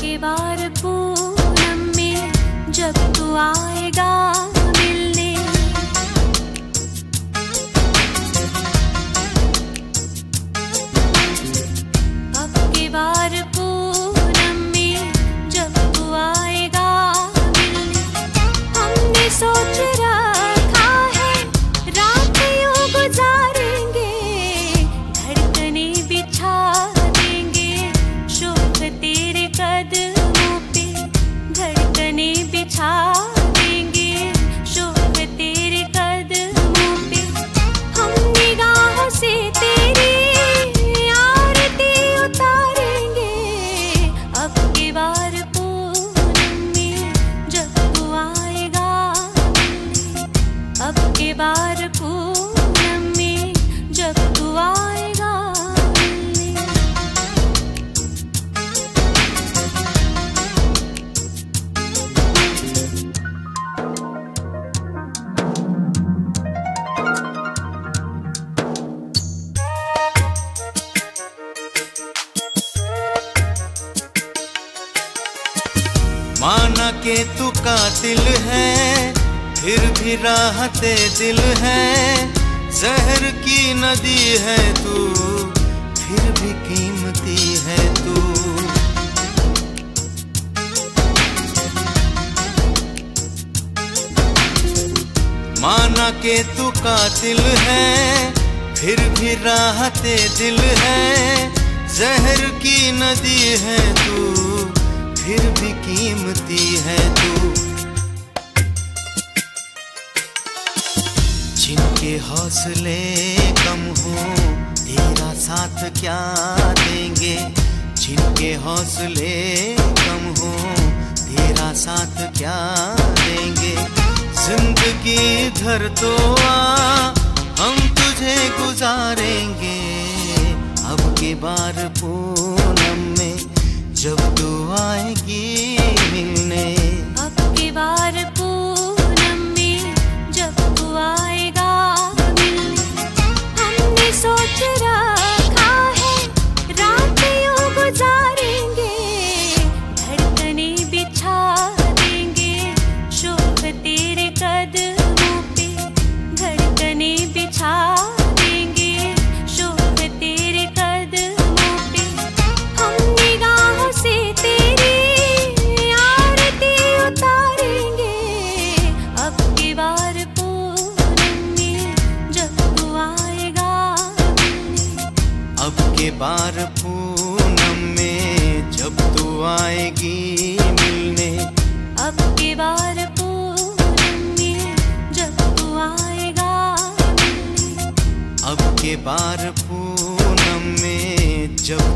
के बार पूनम में जब तू आएगा मिलने, अब के बार पूनम में जब तू आएगा मिलने, हमने सोच रखा है रात यूं गुजारेंगे, धड़कने बिछा देंगे शोक तेरे कदमों पे, धड़कने बिछा देंगे शोक तेरे कदमों पे, हम निगाहों से तेरी आरती उतारेंगे, अब के बार पूनम में जब तू आएगा मिलने, अब के बार पूनम में जब तू आएगा मिलने। माना के तू कातिल है फिर भी राहते दिल है, जहर की नदी है तू फिर भी कीमती है तू, माना के तू कातिल है फिर भी राहते दिल है, जहर की नदी है तू फिर भी कीमती है तू, जिनके हौसले कम हो तेरा साथ क्या देंगे, जिनके हौसले कम हो तेरा साथ क्या देंगे, जिंदगी इधर तो आ हम तुझे गुजारेंगे, अब के बार पूनम में जब तू आएगी मिलने, अब के बार पूनम में जब तू आएगा मिलने, हमने सोच रखा है रात यूं गुजारेंगे, धड़कने बिछा देंगे शोक तेरे कदमों पे, धड़कने बिछा देंगे शोक तेरे कदमों पे, हम निगाहों से तेरी आरती उतारेंगे, अब के बार पूनम में जब तू आएगा मिलने, अब के बार पूनम में जब तू आएगी मिलने, अब के बार पूनम में जब तू आएगा मिलने, अब के बार पूनम में जब